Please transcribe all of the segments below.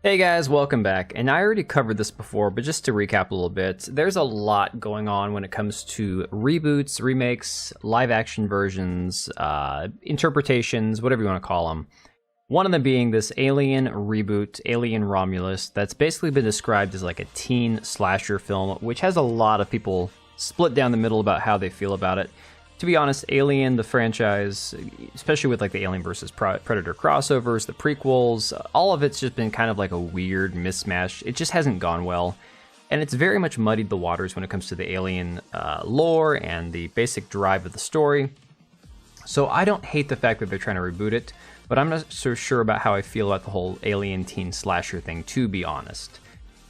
Hey guys, welcome back. And I already covered this before, but just to recap a little bit, there's a lot going on when it comes to reboots, remakes, live action versions, interpretations, whatever you want to call them. One of them being this Alien reboot, Alien Romulus, that's basically been described as like a teen slasher film, which has a lot of people split down the middle about how they feel about it. To be honest, Alien, the franchise, especially with like the Alien versus Predator crossovers, the prequels, all of it's just been kind of like a weird mismatch. It just hasn't gone well. And it's very much muddied the waters when it comes to the Alien lore and the basic drive of the story. So I don't hate the fact that they're trying to reboot it, but I'm not so sure about how I feel about the whole Alien teen slasher thing, to be honest.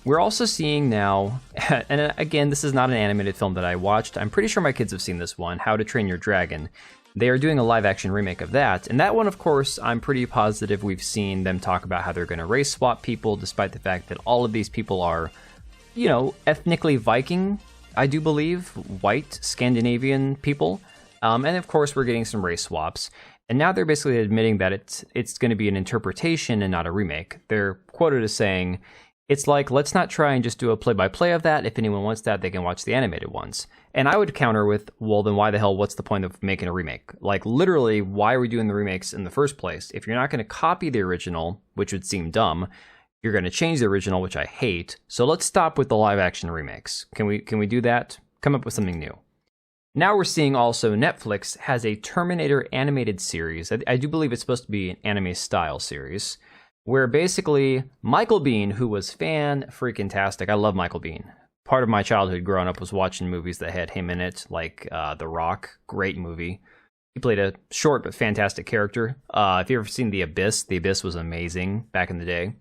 We're also seeing now, and again, this is not an animated film that I watched. I'm pretty sure my kids have seen this one, How to Train Your Dragon. They are doing a live-action remake of that, and that one, of course, I'm pretty positive we've seen them talk about how they're going to race swap people, despite the fact that all of these people are, ethnically Viking, I do believe, white Scandinavian people. And of course, we're getting some race swaps. And now they're basically admitting that it's going to be an interpretation and not a remake. They're quoted as saying, it's like, let's not try and just do a play-by-play of that. If anyone wants that, they can watch the animated ones. And I would counter with, well, then why the hell, what's the point of making a remake? Like, literally, why are we doing the remakes in the first place? If you're not going to copy the original, which would seem dumb, you're going to change the original, which I hate. So let's stop with the live-action remakes. Can we do that? Come up with something new. Now we're seeing also Netflix has a Terminator animated series. I do believe it's supposed to be an anime-style series, where basically Michael Biehn, who was fan-freaking-tastic, I love Michael Biehn. Part of my childhood growing up was watching movies that had him in it, like The Rock, great movie. He played a short but fantastic character. If you've ever seen The Abyss was amazing back in the day.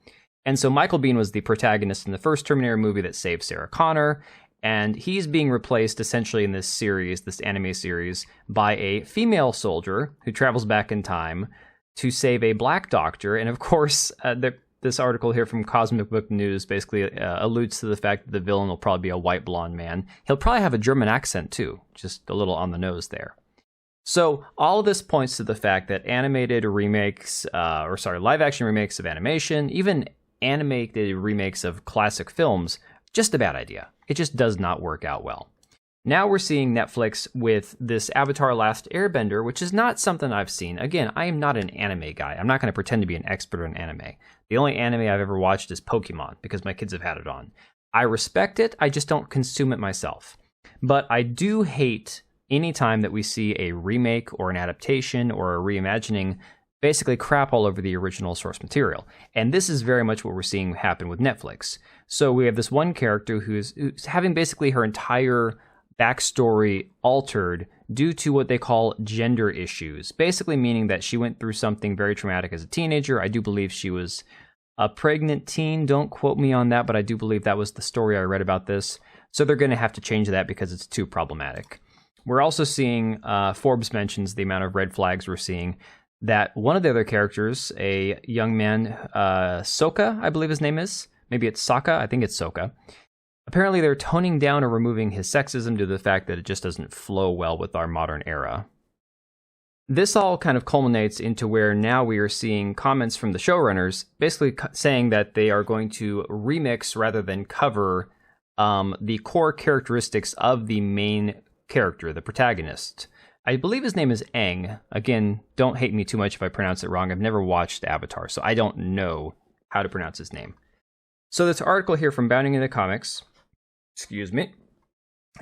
And so Michael Biehn was the protagonist in the first Terminator movie that saved Sarah Connor, and he's being replaced essentially in this series, this anime series, by a female soldier who travels back in time to save a black doctor. And of course, this article here from Cosmic Book News basically alludes to the fact that the villain will probably be a white blonde man. He'll probably have a German accent too, just a little on the nose there. So all of this points to the fact that animated remakes, live action remakes of animation, even animated remakes of classic films, just a bad idea. It just does not work out well. Now we're seeing Netflix with this Avatar Last Airbender, which is not something I've seen. Again, I am not an anime guy. I'm not going to pretend to be an expert on anime. The only anime I've ever watched is Pokemon, because my kids have had it on. I respect it, I just don't consume it myself. But I do hate any time that we see a remake or an adaptation or a reimagining basically crap all over the original source material. And this is very much what we're seeing happen with Netflix. So we have this one character who's having basically her entire backstory altered due to what they call gender issues, basically meaning that she went through something very traumatic as a teenager. I do believe she was a pregnant teen. Don't quote me on that, but I do believe that was the story I read about this. So they're going to have to change that because it's too problematic. We're also seeing, Forbes mentions the amount of red flags we're seeing, that one of the other characters, a young man, Sokka, I believe his name is. Maybe it's Sokka. I think it's Sokka. Apparently, they're toning down or removing his sexism due to the fact that it just doesn't flow well with our modern era. This all kind of culminates into where now we are seeing comments from the showrunners basically saying that they are going to remix rather than cover the core characteristics of the main character, the protagonist. I believe his name is Aang. Again, don't hate me too much if I pronounce it wrong. I've never watched Avatar, so I don't know how to pronounce his name. So this article here from Bounding into Comics, it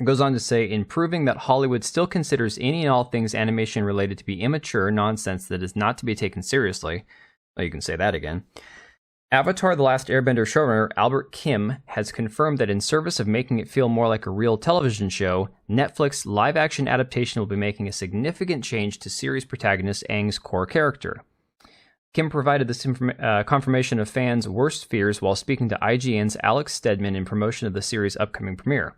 goes on to say, in proving that Hollywood still considers any and all things animation related to be immature nonsense that is not to be taken seriously. Well, you can say that again. Avatar The Last Airbender showrunner Albert Kim has confirmed that in service of making it feel more like a real television show, Netflix live-action adaptation will be making a significant change to series protagonist Aang's core character. Kim provided this confirmation of fans' worst fears while speaking to IGN's Alex Stedman in promotion of the series' upcoming premiere.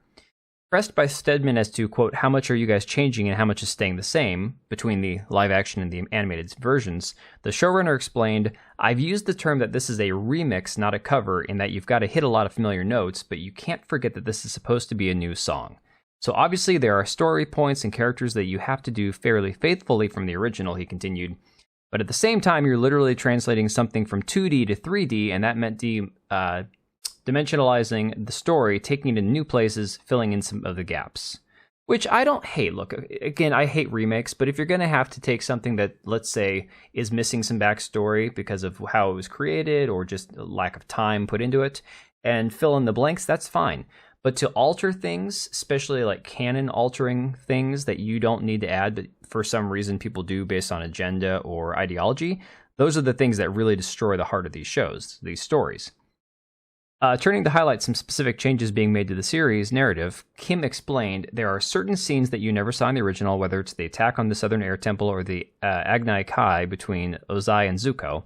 Pressed by Stedman as to, quote, how much are you guys changing and how much is staying the same between the live action and the animated versions, the showrunner explained, I've used the term that this is a remix, not a cover, in that you've got to hit a lot of familiar notes, but you can't forget that this is supposed to be a new song. So obviously there are story points and characters that you have to do fairly faithfully from the original, he continued. But at the same time, you're literally translating something from 2D to 3D, and that meant dimensionalizing the story, taking it to new places, filling in some of the gaps. Which I don't hate. Look, again, I hate remakes, but if you're going to have to take something that, let's say, is missing some backstory because of how it was created or just a lack of time put into it, and fill in the blanks, that's fine. But to alter things, especially like canon altering things that you don't need to add, but for some reason people do based on agenda or ideology, those are the things that really destroy the heart of these shows, these stories. Turning to highlight some specific changes being made to the series narrative, Kim explained there are certain scenes that you never saw in the original, whether it's the attack on the Southern Air Temple or the Agnai Kai between Ozai and Zuko.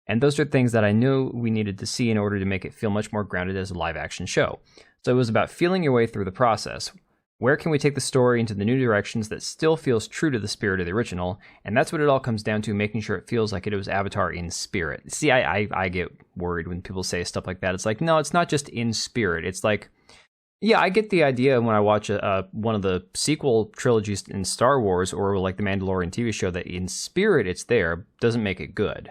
And those are things that I knew we needed to see in order to make it feel much more grounded as a live-action show. So it was about feeling your way through the process. Where can we take the story into the new directions that still feels true to the spirit of the original? And that's what it all comes down to, making sure it feels like it was Avatar in spirit. See, I get worried when people say stuff like that. It's like, no, it's not just in spirit. It's like, yeah, I get the idea when I watch one of the sequel trilogies in Star Wars or like the Mandalorian TV show that in spirit it's there, doesn't make it good.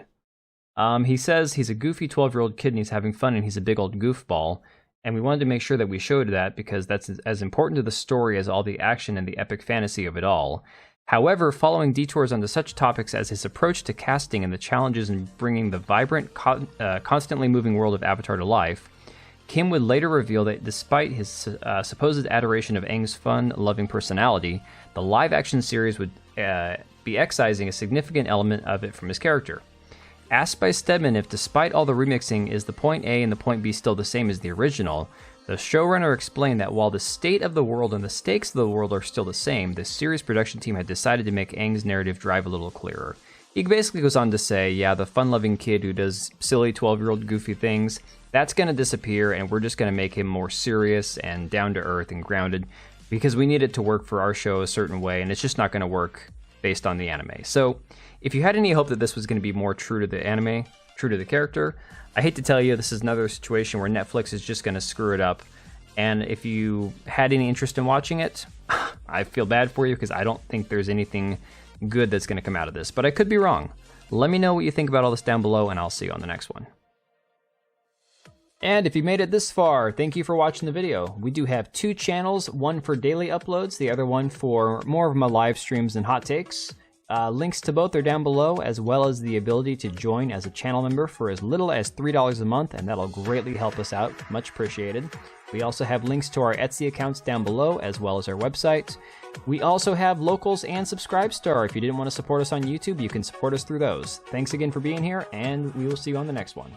He says he's a goofy 12-year-old kid and he's having fun and he's a big old goofball. And we wanted to make sure that we showed that because that's as important to the story as all the action and the epic fantasy of it all. However, following detours onto such topics as his approach to casting and the challenges in bringing the vibrant, constantly moving world of Avatar to life, Kim would later reveal that despite his supposed adoration of Aang's fun-loving personality, the live-action series would be excising a significant element of it from his character. Asked by Stedman if despite all the remixing is the point A and the point B still the same as the original, the showrunner explained that while the state of the world and the stakes of the world are still the same, the series production team had decided to make Aang's narrative drive a little clearer. He basically goes on to say, yeah, the fun-loving kid who does silly 12-year-old goofy things, that's going to disappear and we're just going to make him more serious and down-to-earth and grounded because we need it to work for our show a certain way and it's just not going to work based on the anime. So if you had any hope that this was going to be more true to the anime, true to the character, I hate to tell you, this is another situation where Netflix is just going to screw it up. And if you had any interest in watching it, I feel bad for you because I don't think there's anything good that's going to come out of this. But I could be wrong. Let me know what you think about all this down below, and I'll see you on the next one. And if you made it this far, thank you for watching the video. We do have 2 channels, one for daily uploads, the other one for more of my live streams and hot takes. Links to both are down below, as well as the ability to join as a channel member for as little as $3 a month, and that'll greatly help us out. Much appreciated. We also have links to our Etsy accounts down below, as well as our website. We also have Locals and Subscribestar. If you didn't want to support us on YouTube, you can support us through those. Thanks again for being here, and we will see you on the next one.